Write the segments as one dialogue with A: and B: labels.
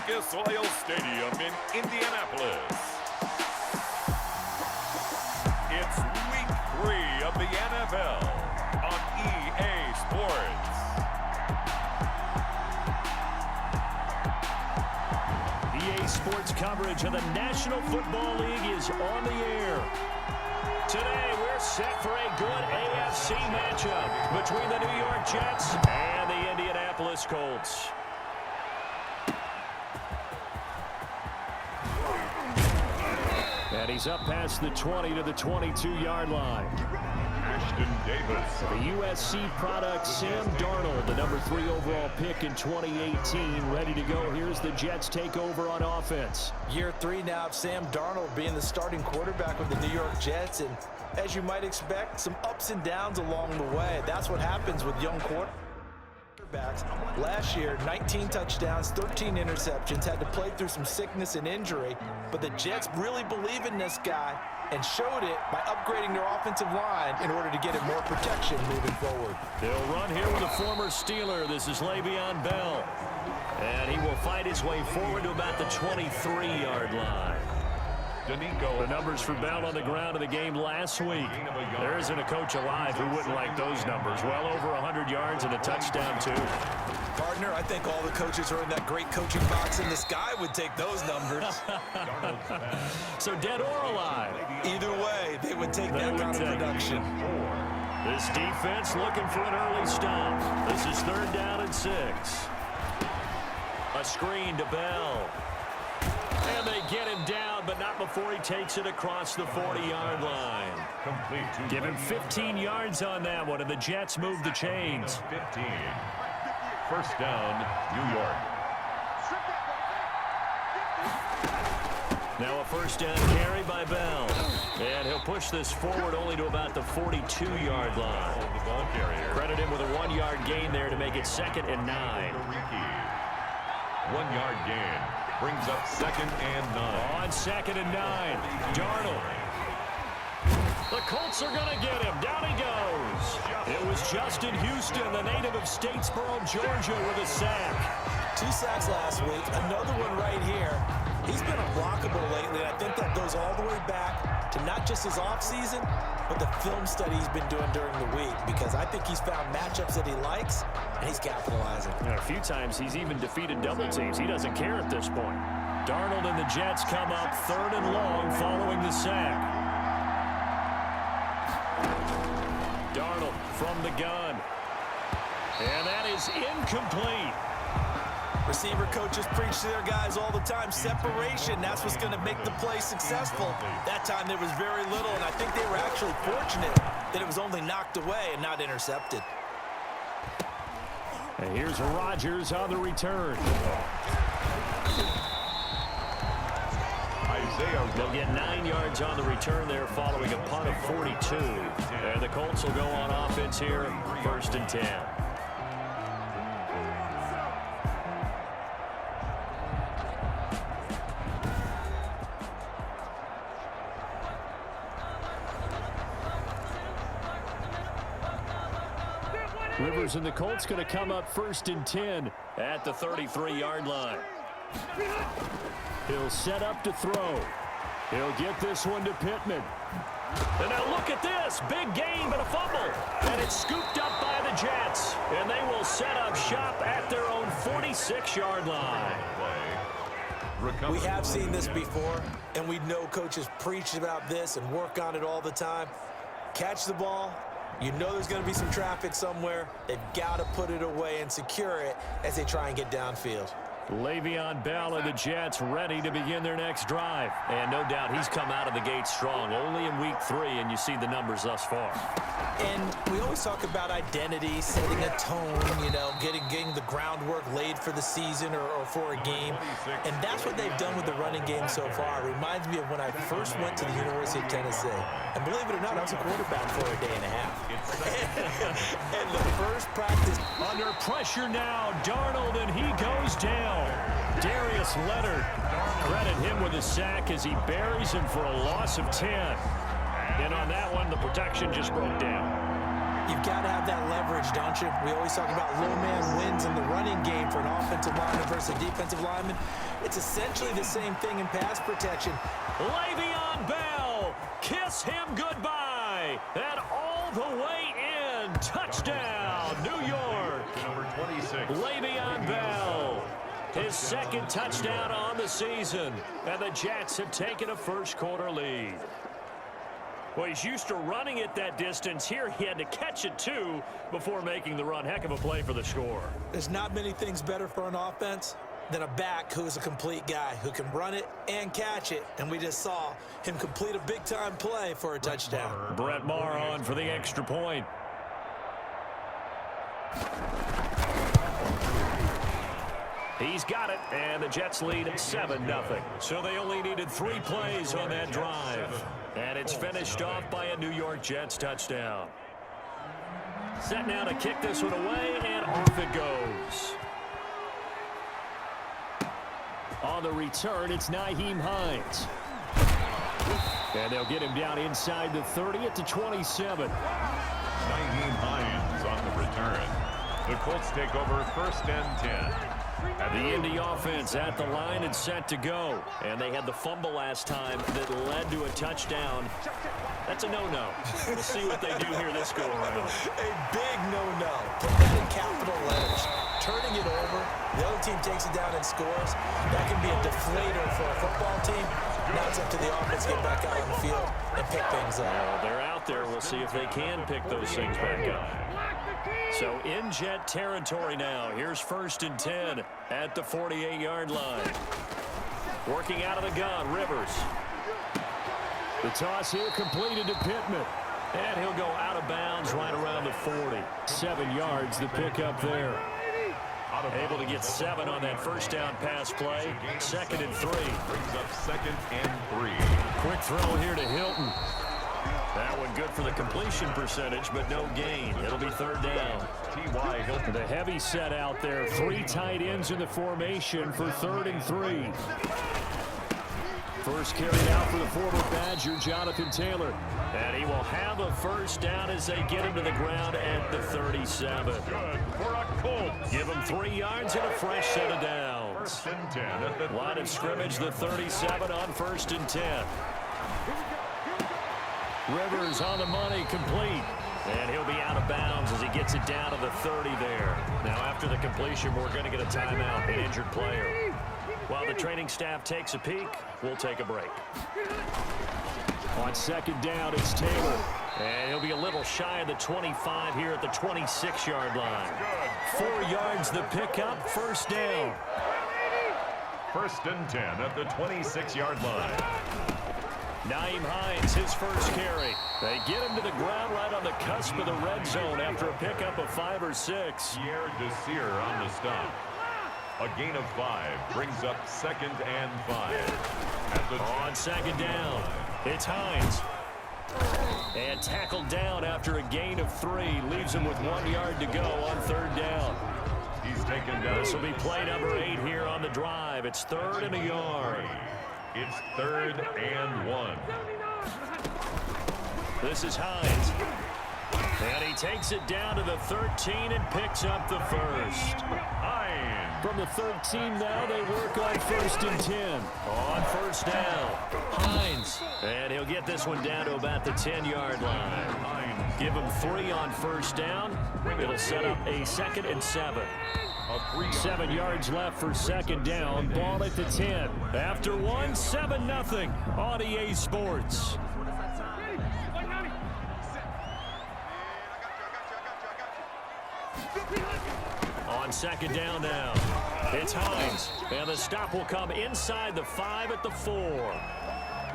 A: Lucas Oil Stadium in Indianapolis. It's week 3 of the NFL on EA Sports.
B: EA Sports coverage of the National Football League is on the air. Today, we're set for a good AFC matchup between the New York Jets and the Indianapolis Colts. And he's up past the 20 to the 22-yard line.
A: Davis.
B: The USC product, Sam Darnold, the number 3 overall pick in 2018, ready to go. Here's the Jets takeover on offense.
C: Year 3 now of Sam Darnold being the starting quarterback with the New York Jets. And as you might expect, some ups and downs along the way. That's what happens with young quarterbacks. Last year, 19 touchdowns, 13 interceptions, had to play through some sickness and injury. But the Jets really believe in this guy and showed it by upgrading their offensive line in order to get him more protection moving forward.
B: They'll run here with a former Steeler. This is Le'Veon Bell. And he will fight his way forward to about the 23-yard line. The numbers for Bell on the ground of the game last week. There isn't a coach alive who wouldn't like those numbers. Well over 100 yards and a touchdown, too.
C: Partner, I think all the coaches are in that great coaching box in the sky would take those numbers.
B: So dead or alive?
C: Either way, they would take that kind of production.
B: This defense looking for an early stop. This is 3rd down and 6. A screen to Bell. And they get him down, but not before he takes it across the 40-yard line. Give him 15 yards on that one, and the Jets move the chains.
A: 15. First down, New York.
B: Now a first down carry by Bell. And he'll push this forward only to about the 42-yard line.
A: The ball carrier.
B: Credit him with a 1-yard gain there to make it 2nd and 9.
A: 1-yard gain. Brings up 2nd and 9.
B: On 2nd and 9, Darnold. The Colts are going to get him. Down he goes. It was Justin Houston, the native of Statesboro, Georgia, with a sack.
C: 2 sacks last week. Another one right here. He's been unblockable lately, and I think that goes all the way back to not just his offseason, but the film study he's been doing during the week, because I think he's found matchups that he likes, and he's capitalizing.
B: And a few times he's even defeated double teams. He doesn't care at this point. Darnold and the Jets come up 3rd and long following the sack. Darnold from the gun. And that is incomplete.
C: Receiver coaches preach to their guys all the time. Separation, that's what's going to make the play successful. That time there was very little, and I think they were actually fortunate that it was only knocked away and not intercepted.
B: And here's Rodgers on the return. They'll get 9 yards on the return there following a punt of 42. And the Colts will go on offense here, 1st and 10. Rivers and the Colts going to come up 1st and 10 at the 33-yard line. He'll set up to throw. He'll get this one to Pittman. And now look at this. Big gain, but a fumble. And it's scooped up by the Jets. And they will set up shop at their own 46-yard line.
C: We have seen this before, and we know coaches preach about this and work on it all the time. Catch the ball. You know there's going to be some traffic somewhere. They've got to put it away and secure it as they try and get downfield.
B: Le'Veon Bell and the Jets ready to begin their next drive. And no doubt he's come out of the gate strong. Only in week 3, and you see the numbers thus far.
C: And we always talk about identity, setting a tone, you know, getting the groundwork laid for the season or for a game. And that's what they've done with the running game so far. It reminds me of when I first went to the University of Tennessee. And believe it or not, I was a quarterback for a day and a half. And the first practice.
B: Under pressure now, Darnold, and he goes down. Darius Leonard, credit him with a sack as he buries him for a loss of 10. And on that one, the protection just broke down.
C: You've got to have that leverage, don't you? We always talk about low man wins in the running game for an offensive lineman versus a defensive lineman. It's essentially the same thing in pass protection.
B: Le'Veon Bell, kiss him goodbye. And all the way in. Touchdown, New York.
A: Number 26.
B: Le'Veon Bell, his second touchdown on the season. And the Jets have taken a first-quarter lead. Well, he's used to running it that distance. Here he had to catch it, too, before making the run. Heck of a play for the score.
C: There's not many things better for an offense than a back who is a complete guy who can run it and catch it. And we just saw him complete a big-time play for a touchdown.
B: Brett Maher on for the extra point. He's got it, and the Jets lead 7-0. So they only needed 3 plays on that drive. And it's finished off by a New York Jets touchdown. Set now to kick this one away, and off it goes. On the return, it's Nyheim Hines. And they'll get him down inside the 30 at the 27.
A: Nyheim Hines on the return. The Colts take over 1st and 10.
B: The Indy offense at the line and set to go. And they had the fumble last time that led to a touchdown. That's a no-no. We'll see what they do here this go-around.
C: A big no-no. Put that in capital letters. Turning it over, the other team takes it down and scores. That can be a deflator for a football team. Now it's up to the offense to get back out on the field and pick things up.
B: Well, they're out there. We'll see if they can pick those things back up. So in Jet territory now. Here's 1st and 10 at the 48-yard line. Working out of the gun, Rivers. The toss here completed to Pittman. And he'll go out of bounds right around the 40. 7 yards, the pickup there. Able to get 7 on that first down pass play. 2nd and 3.
A: Brings up 2nd and 3.
B: Quick throw here to Hilton. That one good for the completion percentage, but no gain. It'll be 3rd down.
A: T.Y. Hilton.
B: The heavy set out there. 3 tight ends in the formation for 3rd and 3. First carry out for the former Badger, Jonathan Taylor. And he will have a first down as they get him to the ground at the 37.
A: Good for a Colts.
B: Give him 3 yards and a fresh set of downs.
A: 1st and 10 at the
B: Line of scrimmage, the 37 on 1st and 10. Rivers on the money, complete. And he'll be out of bounds as he gets it down to the 30 there. Now, after the completion, we're going to get a timeout, an injured player. While the training staff takes a peek, we'll take a break. On 2nd down, it's Taylor. And he'll be a little shy of the 25 here at the 26-yard line. 4 yards the pickup, 1st down.
A: 1st and 10 at the 26-yard line.
B: Nyheim Hines, his first carry. They get him to the ground right on the cusp of the red zone after a pickup of 5 or 6.
A: Pierre Desir on the stop. A gain of 5 brings up 2nd and 5. At the
B: on 2nd down, it's Hines. And tackled down after a gain of 3. Leaves him with 1 yard to go on 3rd down.
A: He's taken down.
B: This will be play number 8 here on the drive. It's 3rd and a yard.
A: It's 3rd and 1.
B: This is Hines. And he takes it down to the 13 and picks up the first.
A: Hines.
B: From the 13 now, they work on 1st and 10. On 1st down, Hines. And he'll get this one down to about the 10-yard line.
A: Hines.
B: Give him 3 on 1st down. It'll set up a 2nd and 7. 7 yards left for 2nd down. Ball at the 10. After 1, 7-0 on EA Sports. On 2nd down now, it's Hines. And the stop will come inside the 5 at the 4.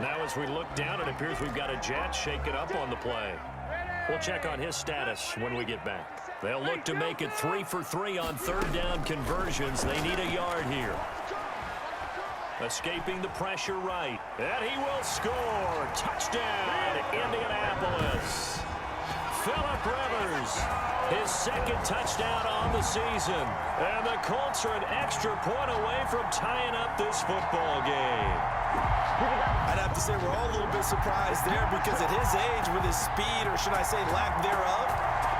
B: Now as we look down, it appears we've got a Jet shaking up on the play. We'll check on his status when we get back. They'll look to make it 3 for 3 on 3rd down conversions. They need a yard here. Escaping the pressure right. And he will score. Touchdown, Indianapolis. Phillip Rivers, his 2nd touchdown on the season. And the Colts are an extra point away from tying up this football game.
C: I'd have to say we're all a little bit surprised there because at his age, with his speed, or should I say lack thereof,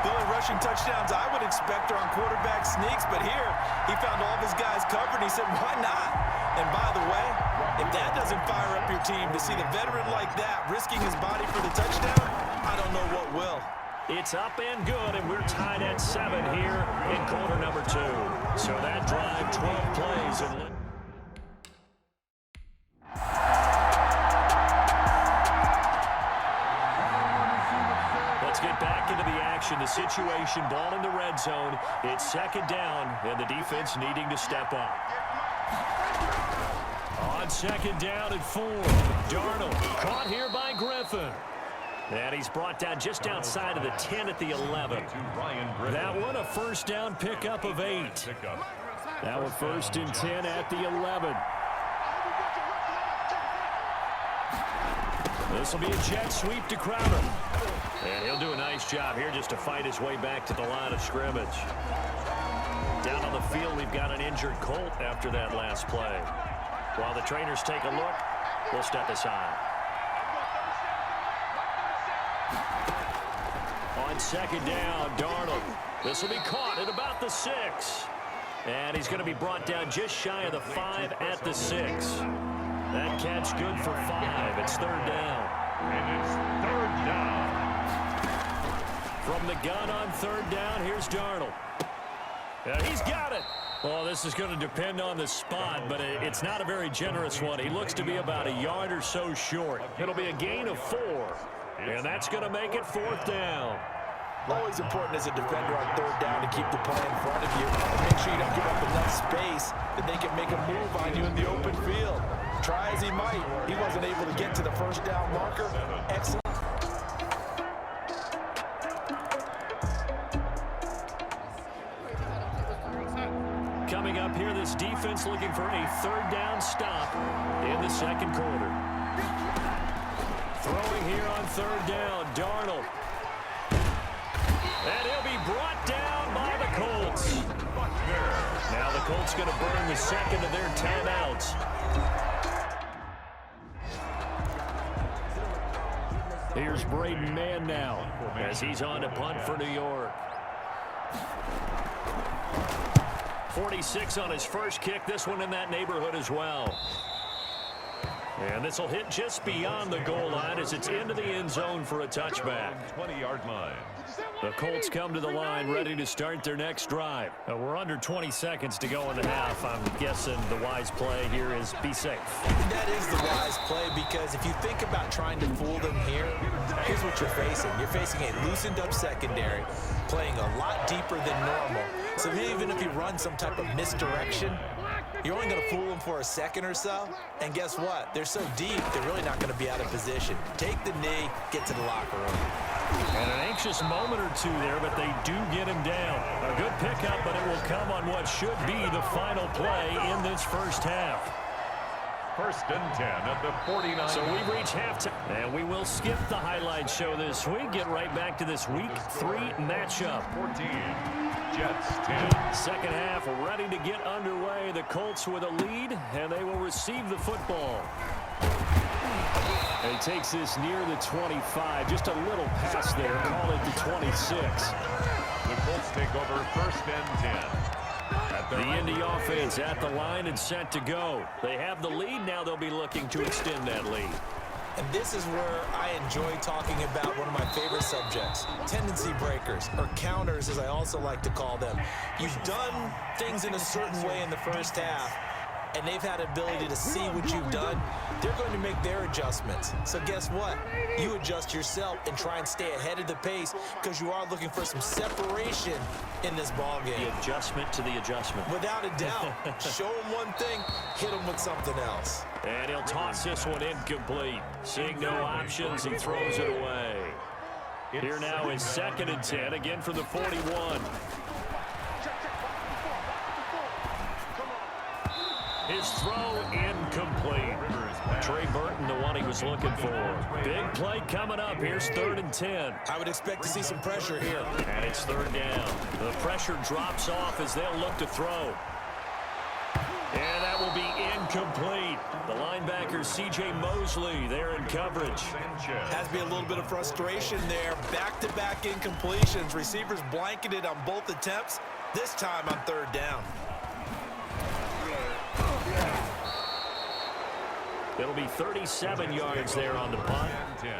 C: The only rushing touchdowns I would expect are on quarterback sneaks, but here he found all of his guys covered, and he said, why not? And by the way, if that doesn't fire up your team to see the veteran like that risking his body for the touchdown, I don't know what will.
B: It's up and good, and we're tied at 7 here in quarter number 2. So that drive, 12 plays. And let's get back into the action. The situation, ball in the red zone. It's second down, and the defense needing to step up. On second down and 4, Darnold caught here by Griffin. And he's brought down just outside of the 10 at the 11. That one a first down pickup of 8. Now a 1st and 10 at the 11. This will be a jet sweep to Crowder. And he'll do a nice job here just to fight his way back to the line of scrimmage. Down on the field, we've got an injured Colt after that last play. While the trainers take a look, we'll step aside. On second down, Darnold. This will be caught at about the 6. And he's going to be brought down just shy of the 5 at the 6. That catch good for 5. It's 3rd down.
A: And it's 3rd down.
B: From the gun on 3rd down, here's Darnold. He's got it. Well, this is going to depend on the spot, but it's not a very generous one. He looks to be about a yard or so short. It'll be a gain of 4. And that's going to make it 4th down.
C: Always important as a defender on 3rd down to keep the play in front of you and make sure you don't give up enough space that they can make a move on you in the open field. Try as he might, he wasn't able to get to the 1st down marker. Excellent.
B: Coming up here, this defense looking for a 3rd down stop in the 2nd quarter. Throwing here on 3rd down, Darnold. And he'll be brought down by the Colts. Now the Colts going to burn the 2nd of their timeouts. Here's Braden Mann now as he's on to punt for New York. 46 on his first kick. This one in that neighborhood as well. And this will hit just beyond the goal line as it's into the end zone for a touchback.
A: 20-yard line.
B: The Colts come to the line ready to start their next drive. We're under 20 seconds to go in the half. I'm guessing the wise play here is be safe.
C: That is the wise play, because if you think about trying to fool them here, here's what you're facing. You're facing a loosened up secondary, playing a lot deeper than normal. So even if you run some type of misdirection, you're only going to fool them for a second or so. And guess what? They're so deep, they're really not going to be out of position. Take the knee, get to the locker room.
B: And an anxious moment or two there, but they do get him down. A good pickup, but it will come on what should be the final play in this first half.
A: 1st and 10 at the 49.
B: So we reach halftime, and we will skip the highlight show this week. Get right back to this Week 3 matchup.
A: 14, Jets 10.
B: Second half ready to get underway. The Colts with a lead, and they will receive the football. And he takes this near the 25. Just a little pass there. Call it the 26.
A: The Colts take over 1st and 10.
B: The Indy offense at the line and set to go. They have the lead. Now they'll be looking to extend that lead.
C: And this is where I enjoy talking about one of my favorite subjects, tendency breakers, or counters as I also like to call them. You've done things in a certain way in the first half, and they've had ability to see what you've done. They're going to make their adjustments. So guess what? You adjust yourself and try and stay ahead of the pace, because you are looking for some separation in this ball game.
B: The adjustment to the adjustment.
C: Without a doubt. Show them one thing, hit them with something else.
B: And he'll toss this one incomplete. Seeing no options, he throws it away. Here now is 2nd and 10, again from the 41. His throw incomplete. Trey Burton, the one he was looking for. Big play coming up. Here's 3rd and 10.
C: I would expect to see some pressure here.
B: And it's 3rd down. The pressure drops off as they'll look to throw. And that will be incomplete. The linebacker linebacker C.J. Mosley there in coverage.
C: Has to be a little bit of frustration there. Back-to-back incompletions. Receivers blanketed on both attempts, this time on third down.
B: It'll be 37 yards there on the punt.
A: 10.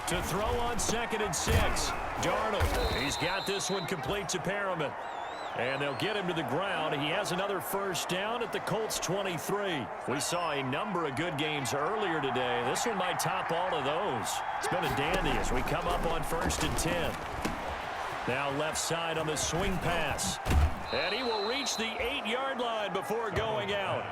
B: To throw on 2nd and 6. Darnold, he's got this one complete to Perriman. And they'll get him to the ground. He has another first down at the Colts 23. We saw a number of good games earlier today. This one might top all of those. It's been a dandy as we come up on 1st and 10. Now left side on the swing pass. And he will reach the 8-yard line before going out.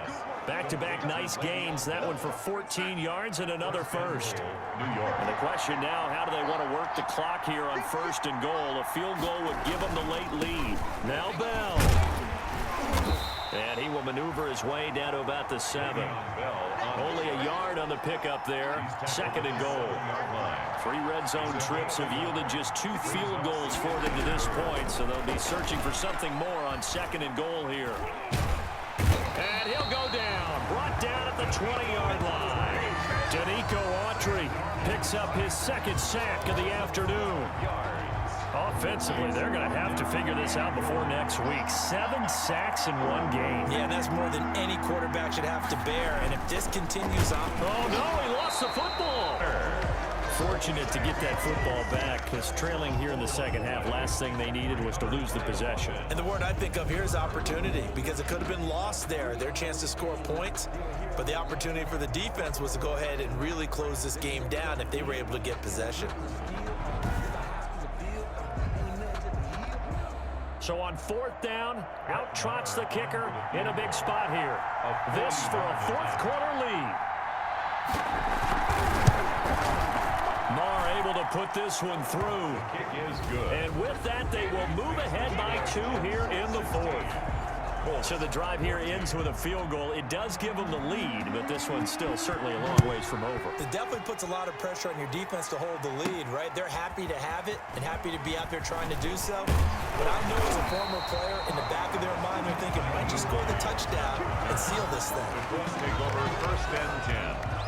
B: Back-to-back nice gains. That one for 14 yards and another first.
A: New York.
B: And the question now, how do they want to work the clock here on 1st and goal? A field goal would give them the late lead. Now Bell. And he will maneuver his way down to about the 7. Only a yard on the pickup there. 2nd and goal. 3 red zone trips have yielded just 2 field goals for them to this point, so they'll be searching for something more on 2nd and goal here. And he'll go down. Brought down at the 20-yard line. Danico Autry picks up his 2nd sack of the afternoon. Offensively, they're going to have to figure this out before next week. 7 sacks in one game.
C: Yeah, that's more than any quarterback should have to bear. And if this continues on...
B: Oh, no, he lost the football. Fortunate to get that football back, because trailing here in the second half, last thing they needed was to lose the possession.
C: And the word I think of here is opportunity, because it could have been lost there, their chance to score points. But the opportunity for the defense was to go ahead and really close this game down if they were able to get possession.
B: So on 4th down, out trots the kicker in a big spot here. This for a 4th quarter lead. Marr able to put this one through.
A: Kick is good.
B: And with that, they will move ahead by 2 here in the 4th. So the drive here ends with a field goal. It does give them the lead, but this one's still certainly a long ways from over.
C: It definitely puts a lot of pressure on your defense to hold the lead, right? They're happy to have it and happy to be out there trying to do so. But I know as a former player, in the back of their mind, they're thinking, might just score the touchdown and seal this thing.
A: The Colts take over 1st and 10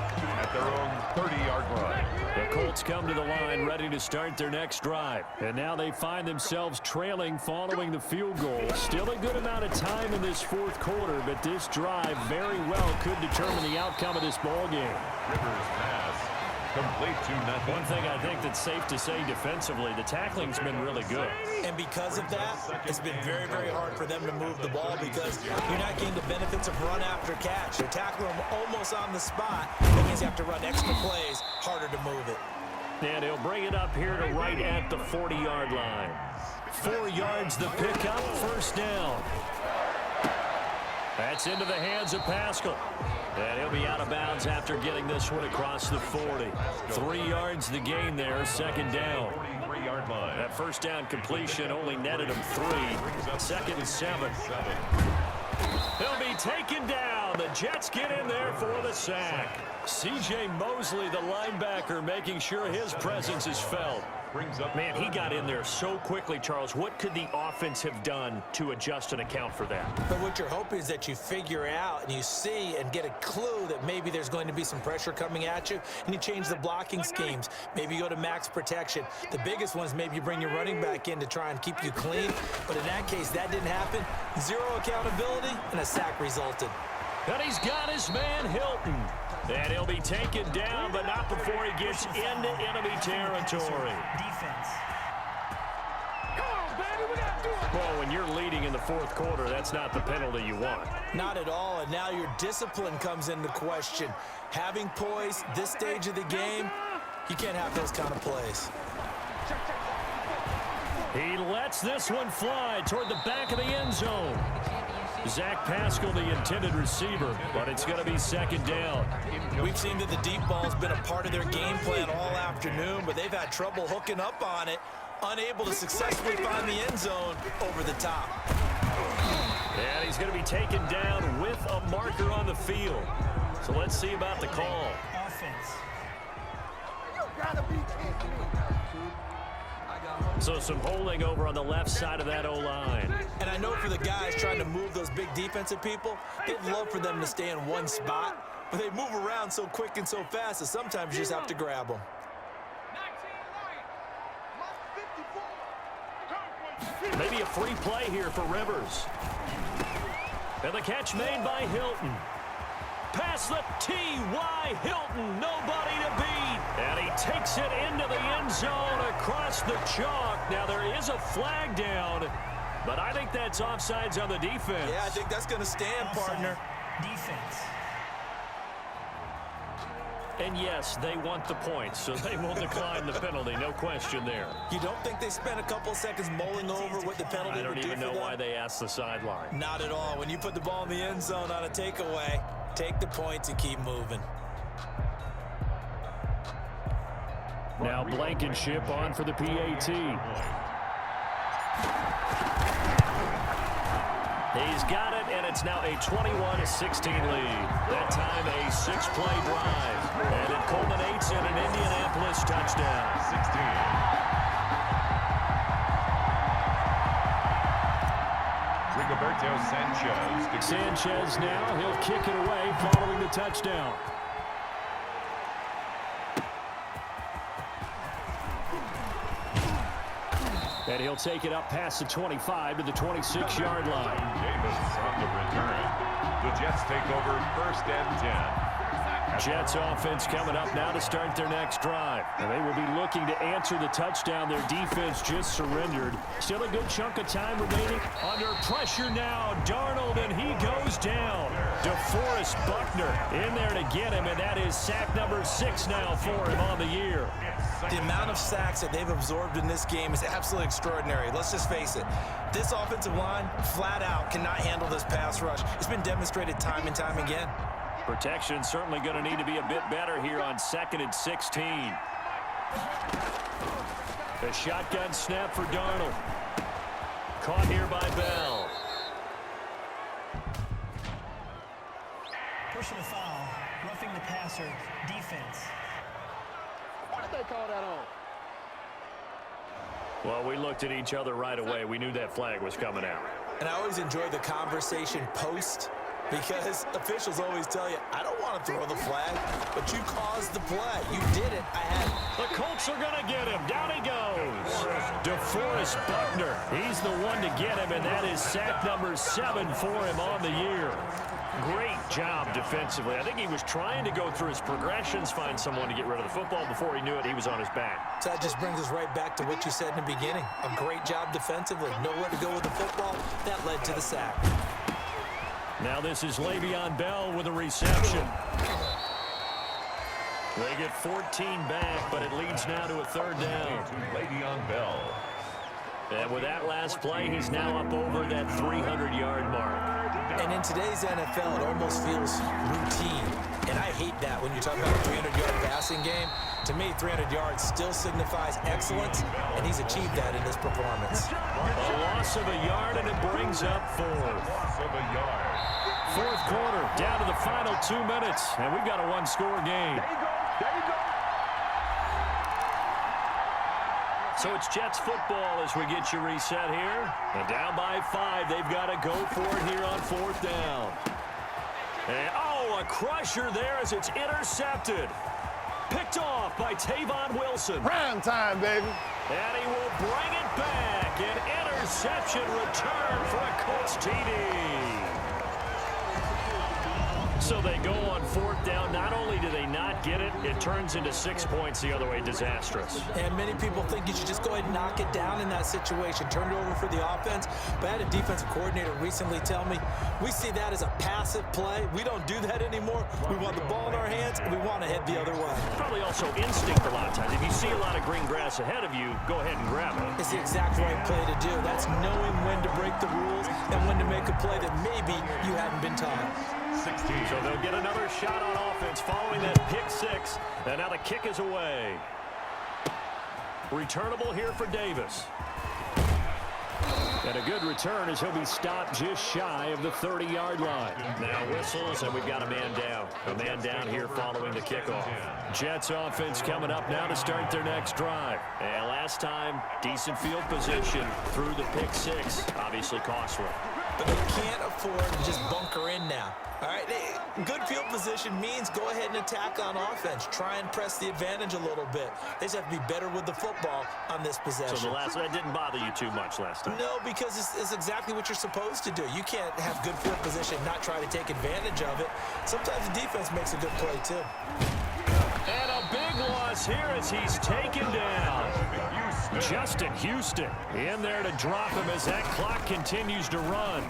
A: at their own 30-yard line.
B: The Colts come to the line ready to start their next drive. And now they find themselves trailing following the field goal. Still a good amount of time in this 4th quarter, but this drive very well could determine the outcome of this ball game.
A: Rivers pass. Complete to nothing.
B: One thing I think that's safe to say defensively, the tackling's been really good.
C: And because of that, it's been very, very hard for them to move the ball because you're not getting the benefits of run after catch. They're tackling them almost on the spot. That means you have to run extra plays, harder to move it.
B: And he'll bring it up here to right at the 40-yard line. 4 yards the pickup, 1st down. That's into the hands of Pascal. And he'll be out of bounds after getting this one across the 40. 3 yards the gain there, 2nd down.
A: 43-yard line.
B: That 1st down completion only netted him 3. 2nd and 7. He'll be taken down. The Jets get in there for the sack. C.J. Mosley, the linebacker, making sure his presence is felt. Man, he got in there so quickly, Charles. What could the offense have done to adjust and account for that?
C: But what you're hoping is that you figure out and you see and get a clue that maybe there's going to be some pressure coming at you, and you change the blocking schemes. Maybe you go to max protection. The biggest one is maybe you bring your running back in to try and keep you clean. But in that case, that didn't happen. 0 accountability, and a sack resulted.
B: And he's got his man Hilton. And he'll be taken down, but not before he gets into enemy territory.
D: Defense.
A: Come on, baby, we got to do it.
B: Well, when you're leading in the 4th quarter, that's not the penalty you want.
C: Not at all, and now your discipline comes into question. Having poise this stage of the game, you can't have those kind of plays.
B: He lets this one fly toward the back of the end zone. Zach Pascal, the intended receiver, but it's going to be 2nd down.
C: We've seen that the deep ball's been a part of their game plan all afternoon, but they've had trouble hooking up on it unable to successfully find the end zone over the top.
B: And he's going to be taken down with a marker on the field. So let's see about the call.
D: Offense.
B: So some holding over on the left side of that O-line.
C: And I know for the guys trying to move those big defensive people, they'd love for them to stay in one spot, but they move around so quick and so fast that sometimes you just have to grab them.
B: Maybe a free play here for Rivers. And the catch made by Hilton. Past the T.Y. Hilton, nobody to beat. And he takes it into the end zone across the chalk. Now there is a flag down, but I think that's offsides on the defense.
C: Yeah, I think that's going to stand, partner.
D: Defense.
B: And yes, they want the points, so they will decline the penalty, no question there.
C: You don't think they spent a couple seconds mulling over what the penalty
B: I
C: would do for them?
B: don't even know why they asked the sideline.
C: Not at all. When you put the ball in the end zone on a takeaway, take the points and keep moving.
B: Now Blankenship on for the PAT. He's got it, and it's now a 21-16 lead. That time a 6-play drive. And it culminates in an Indianapolis touchdown.
A: 16. Rigoberto Sanchez.
B: Sanchez now, he'll kick it away following the touchdown. And he'll take it up past the 25 to the 26-yard line.
A: Davis on the return. The Jets take over 1st and 10.
B: Jets offense coming up now to start their next drive. And they will be looking to answer the touchdown their defense just surrendered. Still a good chunk of time remaining. Under pressure now, Darnold, and he goes down. DeForest Buckner in there to get him, and that is sack number 6 now for him on the year.
C: The amount of sacks that they've absorbed in this game is absolutely extraordinary. Let's just face it. This offensive line, flat out, cannot handle this pass rush. It's been demonstrated time and time again.
B: Protection certainly going to need to be a bit better here on 2nd and 16. A shotgun snap for Darnold. Caught here by Bell.
D: Personal foul. Roughing the passer. Defense.
E: Why did they call that on?
B: Well, we looked at each other right away. We knew that flag was coming out.
C: And I always enjoy the conversation post, because officials always tell you, I don't want to throw the flag, but you caused the play. You did it.
B: The Colts are going to get him. Down he goes. DeForest Buckner. He's the one to get him, and that is sack number 7 for him on the year. Great job defensively. I think he was trying to go through his progressions, find someone to get rid of the football. Before he knew it, he was on his back.
C: So that just brings us right back to what you said in the beginning. A great job defensively. Nowhere to go with the football. That led to the sack.
B: Now this is Le'Veon Bell with a reception. They get 14 back, but it leads now to a 3rd down.
A: Le'Veon Bell.
B: And with that last play, he's now up over that 300-yard mark.
C: And in today's NFL, it almost feels routine. And I hate that when you talk about a 300-yard passing game. To me, 300 yards still signifies excellence, and he's achieved that in this performance.
B: A loss of a yard, and it brings up 4th.
A: Loss of a yard.
B: 4th quarter, down to the final 2 minutes, and we've got a 1-score game.
E: There you go.
B: So it's Jets football as we get you reset here. And down by 5, they've got to go for it here on 4th down. And, a crusher there as it's intercepted. Picked off by Tavon Wilson.
E: Prime time, baby.
B: And he will bring it back. An interception return for a Colts TD. So they go on 4th down. Not only do they not get it, it turns into 6 points the other way. Disastrous.
C: And many people think you should just go ahead and knock it down in that situation. Turn it over for the offense. But I had a defensive coordinator recently tell me, we see that as a passive play. We don't do that anymore. We want the ball in our hands, and we want to head the other way.
B: Probably also instinct a lot of times. If you see a lot of green grass ahead of you, go ahead and grab it.
C: It's the exact right play to do. That's knowing when to break the rules and when to make a play that maybe you hadn't been taught.
A: 16.
B: So they'll get another shot on offense following that pick 6. And now the kick is away. Returnable here for Davis. And a good return as he'll be stopped just shy of the 30-yard line. Now whistles, and we've got a man down. A man down here following the kickoff. Jets offense coming up now to start their next drive. And last time, decent field position through the pick six. Obviously costly.
C: But they can't afford to just bunker in now. All right, good field position means go ahead and attack on offense. Try and press the advantage a little bit. They just have to be better with the football on this possession.
B: So that didn't bother you too much last time?
C: No, because it's exactly what you're supposed to do. You can't have good field position and not try to take advantage of it. Sometimes the defense makes a good play, too.
B: And a big loss here as he's taken down. Justin Houston in there to drop him as that clock continues to run.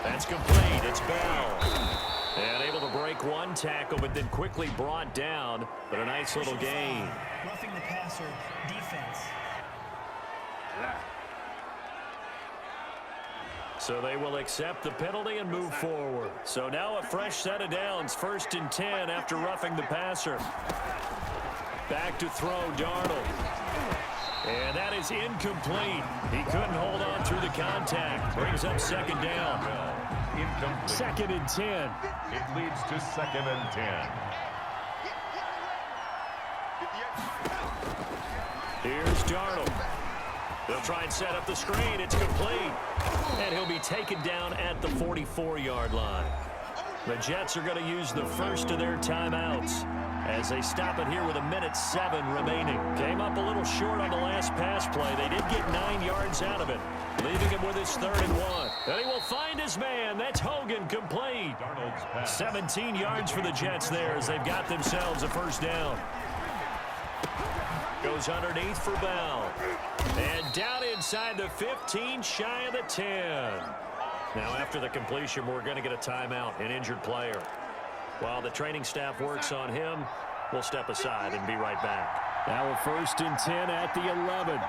B: That's complete. It's Bell. And able to break one tackle, but then quickly brought down. But a nice little gain.
D: Roughing the passer, defense.
B: So they will accept the penalty and move forward. So now a fresh set of downs. 1st and 10 after roughing the passer. Back to throw, Darnold. And that is incomplete. He couldn't hold on through the contact. Brings up 2nd down.
A: Incomplete.
B: 2nd and 10.
A: It leads to 2nd and 10.
B: Here's Darnold. They'll try and set up the screen. It's complete. And he'll be taken down at the 44-yard line. The Jets are going to use the first of their timeouts as they stop it here with 1:07 remaining. Came up a little short on the last pass play. They did get 9 yards out of it, leaving him with his 3rd and 1. And he will find his man. That's Hogan, complete. 17 yards for the Jets there as they've got themselves a 1st down. Goes underneath for Bell. And down inside the 15, shy of the 10. Now after the completion, we're going to get a timeout, an injured player. While the training staff works on him, we'll step aside and be right back. Now a 1st and 10 at the 11.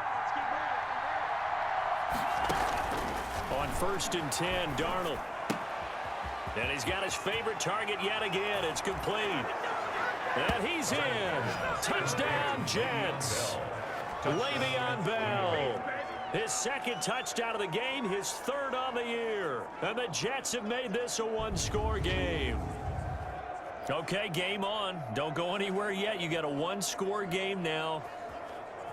B: On 1st and 10, Darnold. And he's got his favorite target yet again. It's complete. And he's in. Touchdown, Jets. Le'Veon Bell. His 2nd touchdown of the game, his 3rd on the year. And the Jets have made this a one-score game. Okay, game on. Don't go anywhere yet. You got a one-score game now.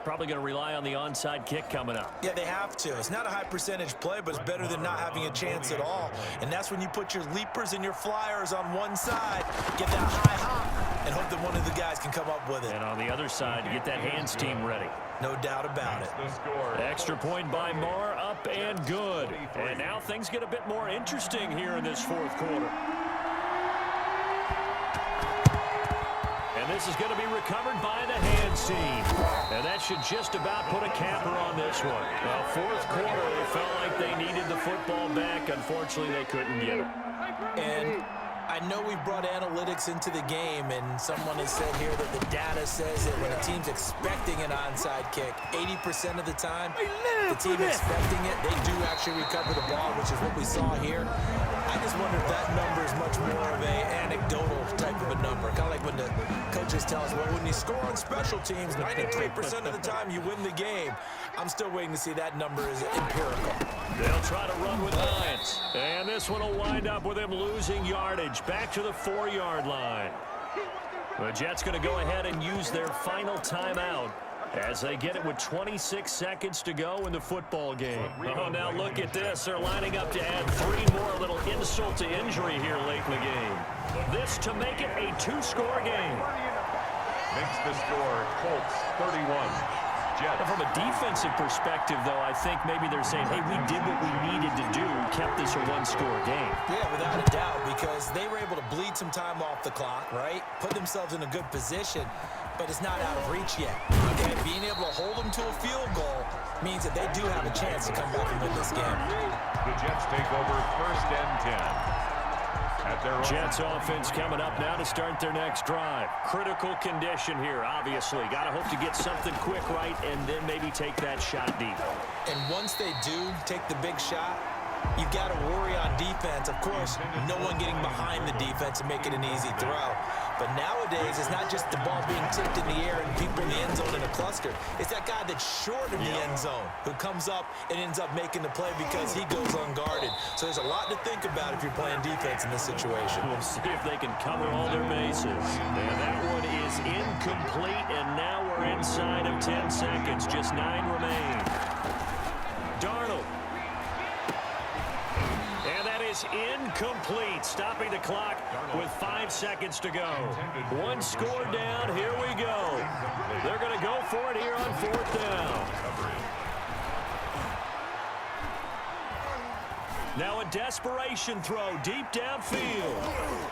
B: Probably going to rely on the onside kick coming up.
C: Yeah, they have to. It's not a high percentage play, but it's better than not having a chance at all. And that's when you put your leapers and your flyers on one side, get that high hop, and hope that one of the guys can come up with it.
B: And on the other side, you get that hands team ready.
C: No doubt about it.
B: Extra point by Marr, up and good. And now things get a bit more interesting here in this 4th quarter. And this is going to be recovered by the hands team. And that should just about put a capper on this one. Well, 4th quarter, they felt like they needed the football back. Unfortunately, they couldn't get it.
C: And I know we brought analytics into the game, and someone has said here that the data says that when a team's expecting an onside kick, 80% of the time, the team expecting it, they do actually recover the ball, which is what we saw here. I just wonder if that number is much more of a anecdotal type of a number. Kind of like when the coaches tell us, well, when you score on special teams, 93% of the time you win the game. I'm still waiting to see that number is empirical.
B: They'll try to run with 9. And this one will wind up with him losing yardage. Back to the 4-yard line. The Jets going to go ahead and use their final timeout as they get it with 26 seconds to go in the football game. Oh, now look at this. They're lining up to add 3 more, little insult to injury here late in the game. This to make it a 2-score game.
A: Makes the score Colts 31. Jets.
B: From a defensive perspective, though, I think maybe they're saying, hey, we did what we needed to do, kept this a 1-score game.
C: Yeah, without a doubt, because they were able to bleed some time off the clock, right? Put themselves in a good position, but it's not out of reach yet. Okay, being able to hold them to a field goal means that they do have a chance to come back and win this game.
A: The Jets take over 1st and 10.
B: Jets offense coming up now to start their next drive. Critical condition here, obviously. Got to hope to get something quick right and then maybe take that shot deep.
C: And once they do take the big shot, you've got to worry on defense. Of course, no one getting behind the defense and making an easy throw. But nowadays, it's not just the ball being tipped in the air and people in the end zone in a cluster. It's that guy that's short of the end zone who comes up and ends up making the play because he goes unguarded. So there's a lot to think about if you're playing defense in this situation.
B: We'll see if they can cover all their bases. And that one is incomplete, and now we're inside of 10 seconds. Just 9 remain. Darnold. And that is incomplete, stopping the clock with 5 seconds to go. One score down. Here we go. They're going to go for it here on 4th down. Now a desperation throw deep downfield.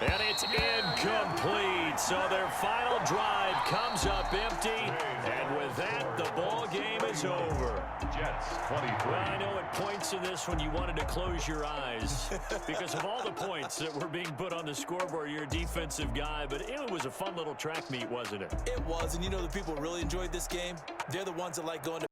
B: And it's incomplete. So their final drive comes up empty. And with that, the ball game is over.
A: Jets 23.
B: Well, I know at points in this one you wanted to close your eyes because of all the points that were being put on the scoreboard. You're a defensive guy, but it was a fun little track meet, wasn't it?
C: It was, and you know the people who really enjoyed this game? They're the ones that like going to